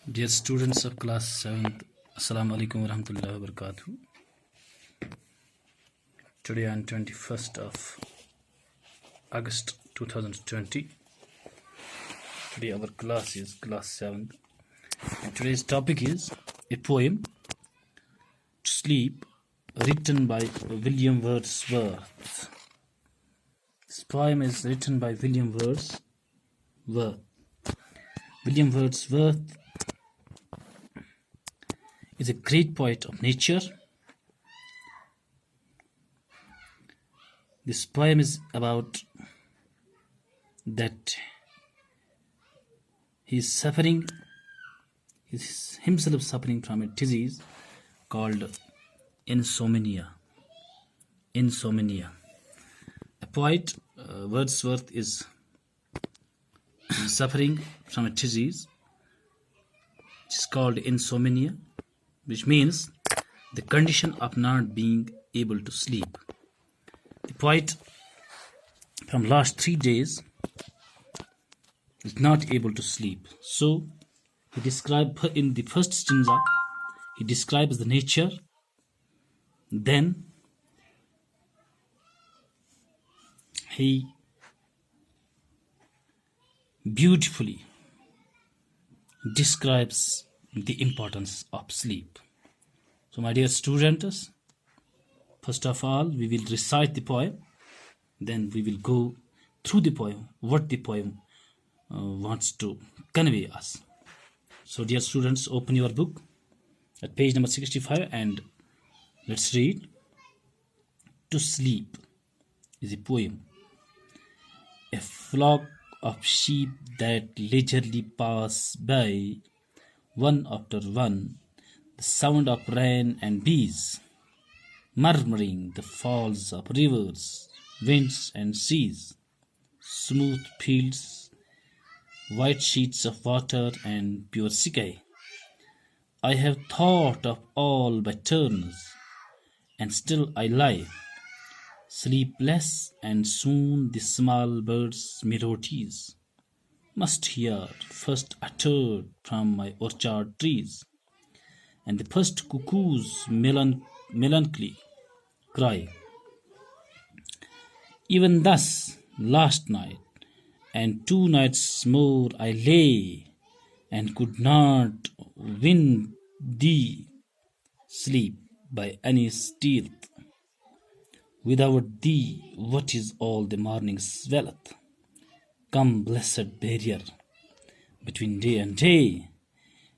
Dear students of class 7th, Assalamu alaikum wa rahmatullahi wa barakatuh. Today on 21st of August 2020. Today our class is class 7th. And today's topic is a poem, To Sleep, written by William Wordsworth. This poem is written by William Wordsworth. William Wordsworth is a great poet of nature. This poem is about that he is suffering, he is himself suffering from a disease called insomnia. A poet, Wordsworth, is suffering from a disease which is called insomnia, which means the condition of not being able to sleep. The poet from last 3 days is not able to sleep. So he describes in the first stanza, he describes the nature, then he beautifully describes the importance of sleep. So my dear students, first of all we will recite the poem, then we will go through the poem, what the poem wants to convey us. So dear students, open your book at page number 65 and let's read. To Sleep is a poem. A flock of sheep that leisurely pass by, one after one, the sound of rain and bees, murmuring the falls of rivers, winds and seas, smooth fields, white sheets of water and pure sky. I have thought of all by turns, and still I lie, sleepless, and soon the small birds' melodies must hear, first uttered from my orchard trees, and the first cuckoo's melancholy cry. Even thus, last night, and 2 nights more I lay, and could not win thee, sleep, by any stealth. Without thee, what is all the morning's wealth? Come, blessed barrier between day and day,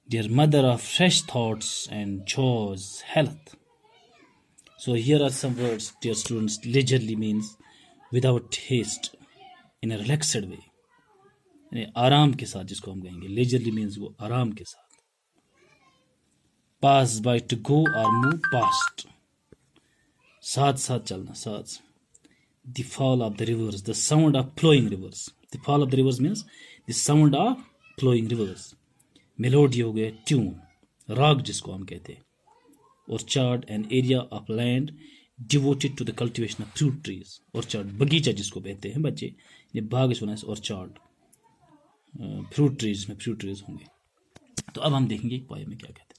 dear mother of fresh thoughts and joys, health. So here are some words, dear students. Leisurely means without haste, in a relaxed way, यानी आराम के साथ जिसको हम कहेंगे. Leisurely means वो आराम के साथ. Pass by, to go or move past, साथ साथ चलना, साथ. The fall of the rivers, the sound of flowing rivers. The fall of the rivers means the sound of flowing rivers. Melody हो गए, tune, राग जिसको हम कहते हैं. Orchard, an area of land devoted to the cultivation of fruit trees. Orchard, बगीचा जिसको कहते हैं बच्चे, ये बाग सुना है orchard. फ्रूट ट्रीज में फ्रूट ट्रीज होंगे. तो अब हम देखेंगे एक पोएम में क्या कहते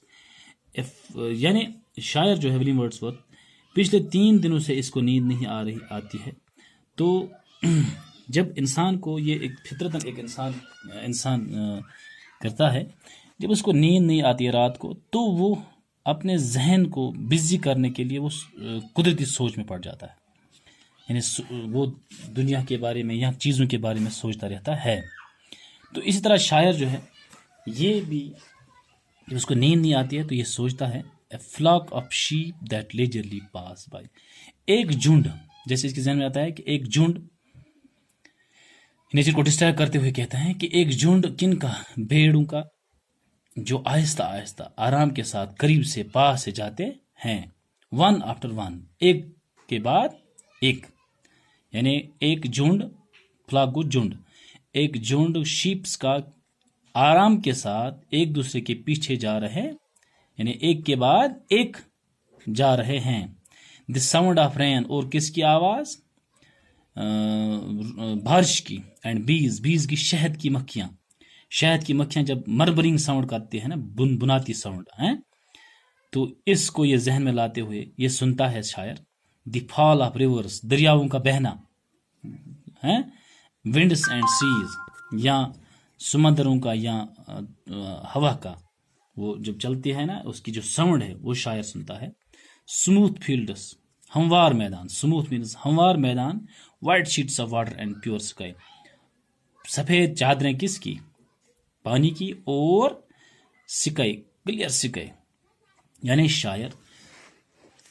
हैं. यानी शायर जो है विलियम वर्ड्सवर्थ, पिछले 3 दिनों से इसको नींद नहीं आती है. तो जब इंसान को ये एक फितरतन एक इंसान करता है, जब उसको नींद नहीं आती है रात को, तो वो अपने जहन को बिजी करने के लिए वो कुदरती सोच में पड़ जाता है. यानी वो दुनिया के बारे में या चीज़ों के बारे में सोचता रहता है. तो इसी तरह शायर जो है, ये भी जब उसको नींद नहीं आती है तो ये सोचता है, a flock of sheep that leisurely pass by. एक झुंड, जैसे इसके ज़हन में आता है कि एक झुंड, नेचर को डिस्ट्रैक्ट करते हुए कहता है कि एक झुंड किन का, भेड़ों का, जो आहिस्ता आहिस्ता आराम के साथ करीब से पास से जाते हैं. वन आफ्टर वन, एक के बाद एक, यानी एक झुंड, फ्लॉक को झुंड, एक झुंड शीप्स का आराम के साथ एक दूसरे के पीछे जा रहे, यानी एक के बाद एक जा रहे हैं. द साउंड ऑफ रेन, और किसकी आवाज, बारिश की. एंड बीज की, शहद की मक्खियां. شہد کی مکھیاں جب مرمرنگ ساؤنڈ کرتی ہیں نا، بناتی ساؤنڈ ہیں، تو اس کو یہ ذہن میں لاتے ہوئے یہ سنتا ہے شاعر، دی فال آف ریورس، دریاؤں کا بہنا، ونڈس اینڈ سیز، یا سمندروں کا یا ہوا کا وہ جب چلتی ہے نا اس کی جو ساؤنڈ ہے وہ شاعر سنتا ہے. اسموتھ فیلڈس، ہموار میدان، اسموتھ مینز ہموار میدان، white sheets of water and pure sky, سفید چادریں کس کی؟ پانی کی، اور سکائی، کلیئر سکائی. یعنی شاعر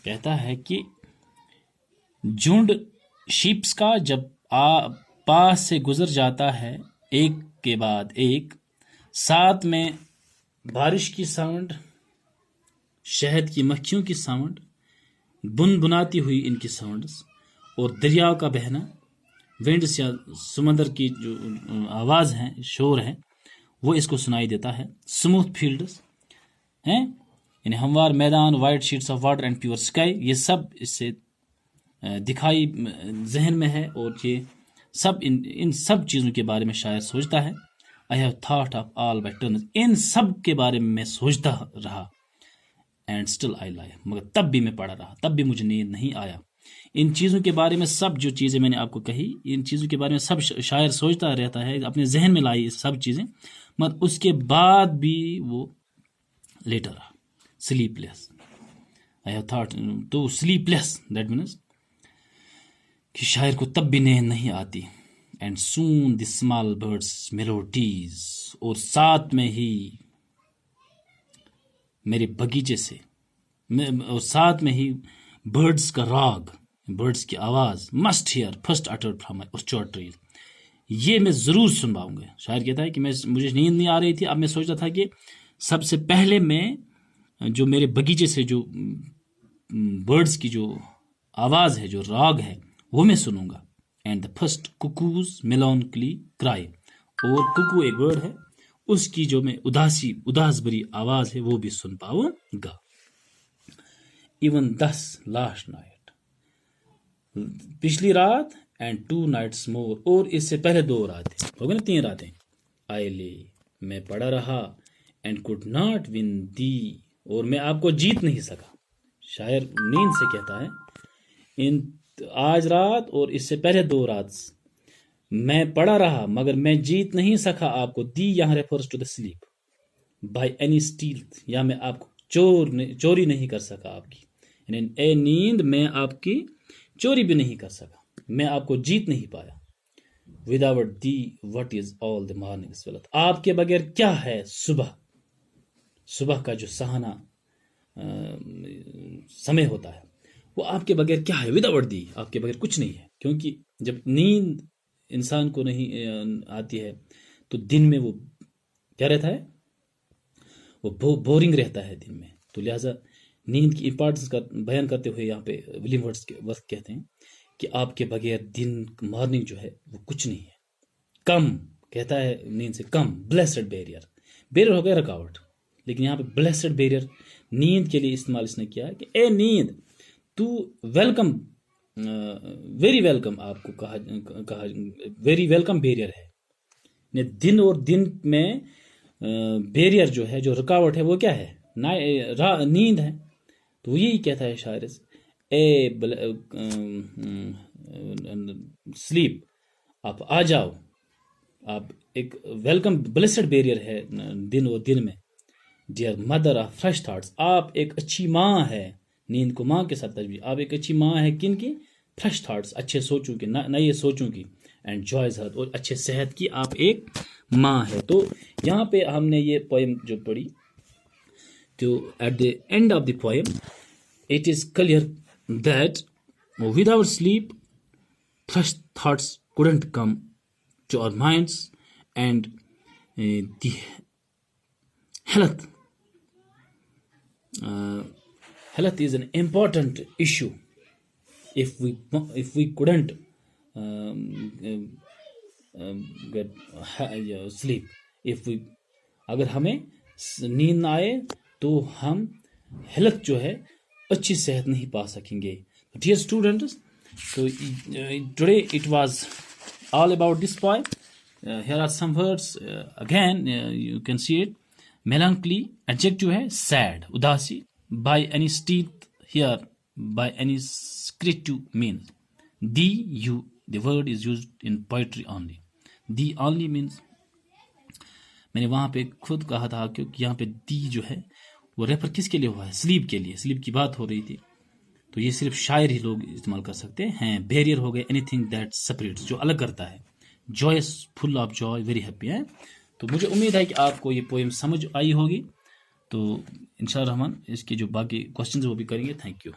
کہتا ہے کہ جھنڈ شیپس کا جب پاس سے گزر جاتا ہے ایک کے بعد ایک، ساتھ میں بارش کی ساؤنڈ، شہد کی مکھیوں کی ساؤنڈ، بناتی ہوئی ان کی ساؤنڈز، اور دریا کا بہنا، ونڈس یا سمندر کی جو آواز ہیں، شور ہے، وہ اس کو سنائی دیتا ہے. اسموتھ فیلڈز ہیں یعنی ہموار میدان، white sheets of water and pure sky, یہ سب اس سے دکھائی ذہن میں ہے، اور یہ سب ان سب چیزوں کے بارے میں شاعر سوچتا ہے. I have thought of all by turns، ان سب کے بارے میں میں سوچتا رہا. اینڈ اسٹل آئی lie، مگر تب بھی میں پڑھا رہا، تب بھی مجھے نیند نہیں آیا. ان چیزوں کے بارے میں سب جو چیزیں میں نے آپ کو کہی، ان چیزوں کے بارے میں سب شاعر سوچتا رہتا ہے، اپنے ذہن میں لائی سب چیزیں، مگر اس کے بعد بھی وہ لیٹا رہا. Sleepless, I have thought to sleepless, that means کہ شاعر کو تب بھی نیند نہیں آتی. And soon the small birds melodies, اور ساتھ میں ہی میرے بگیچے سے، اور ساتھ میں ہی برڈس کا راگ، برڈس کی آواز، must here first uttered from my orchard trees، یہ میں ضرور سن پاؤں گا. شاعر کہتا ہے کہ مجھے نیند نہیں آ رہی تھی، اب میں سوچ رہا تھا کہ سب سے پہلے میں جو میرے بگیچے سے جو برڈس کی جو آواز ہے، جو راگ ہے، وہ میں سنوں گا. اینڈ دا فرسٹ کوکوز میلانکلی کرائی، اور کوکو ایک برڈ ہے، اس کی جو میں اداس بری آواز ہے وہ بھی سن پاؤں گا. ایون دس لاسٹ نائٹ، پچھلی رات، اینڈ 2 nights more، اور اس سے پہلے 2 راتیں، ہو گئے نا 3 راتیں. آئی لے، میں پڑا رہا، and could not win thee، اور میں آپ کو جیت نہیں سکا. شاعر نیند سے کہتا ہے ان آج رات اور اس سے پہلے 2 رات میں پڑا رہا مگر میں جیت نہیں سکا آپ کو. دی یہاں refers to the sleep, by any stealth, یا میں آپ کو چوری نہیں کر سکا آپ کی، یعنی اے نیند میں آپ کی چوری بھی نہیں کر سکا، میں آپ کو جیت نہیں پایا. Without the what is all the morning, آپ کے بغیر کیا ہے صبح کا جو سہانا سمے ہوتا ہے، وہ آپ کے بغیر کیا ہے. وداؤٹ دی، آپ کے بغیر کچھ نہیں ہے. کیونکہ جب نیند انسان کو نہیں آتی ہے تو دن میں وہ کیا رہتا ہے، وہ بورنگ رہتا ہے دن میں. تو لہٰذا نیند کی امپارٹنس کا بیان کرتے ہوئے یہاں پہ ولیم ورڈس کے وقت کہتے ہیں کہ آپ کے بغیر دن مارننگ جو ہے وہ کچھ نہیں ہے. کم کہتا ہے نیند سے کم، بلیسڈ بیریئر ہو گیا رکاوٹ، لیکن یہاں پہ بلیسڈ بیریئر نیند کے لیے استعمال اس نے کیا ہے کہ اے نیند تو ویلکم، ویری ویلکم، آپ کو کہا ویری ویلکم بیریئر ہے. دن اور دن میں بیریئر جو ہے، جو رکاوٹ ہے، وہ کیا ہے؟ نیند ہے. تو یہی کہتا ہے شاعر، اے سلیپ، آپ آ جاؤ، آپ ایک ویلکم بلیسڈ بیریئر ہے دن اور دن میں. Dear mother of fresh thoughts, آپ ایک اچھی ماں ہے. نیند کو ماں کے ساتھ تشبیہ، آپ ایک اچھی ماں ہے کن کی؟ فریش تھاٹس، اچھے سوچوں کی، نئے سوچوں کی. اینڈ جوائز ہیلتھ، اور اچھے صحت کی آپ ایک ماں ہے. تو یہاں پہ ہم نے یہ پوئم جو پڑھی، تو at the end of the poem it is clear that without sleep fresh thoughts couldn't come to our minds, and the health is an important issue. If we couldn't get sleep, اگر ہمیں نیند نہ آئے تو ہم health جو ہے اچھی صحت نہیں پا سکیں گے. Dear students, so today it was all about this poem, here are some words. Again, you can see it. Melancholy, adjective ہے sad, اداسی. By any teeth here, by any scriptive means. The word is used in poetry only. The only means میں نے وہاں پہ خود کہا تھا کہ یہاں پہ دی جو ہے وہ ریفر کس کے لیے ہوا ہے؟ سلیپ کے لیے. سلیپ کی بات ہو رہی تھی تو یہ صرف شاعر ہی لوگ استعمال کر سکتے ہیں. بیریئر ہو گئے اینی تھنگ دیٹ سپریٹس، جو الگ کرتا ہے. Joyous, full of joy, very happy ہے. تو مجھے امید ہے کہ آپ کو یہ پوئم سمجھ آئی ہوگی. تو انشاءاللہ الرحمن اس کے جو باقی کوشچنز وہ بھی کریں گے. Thank you.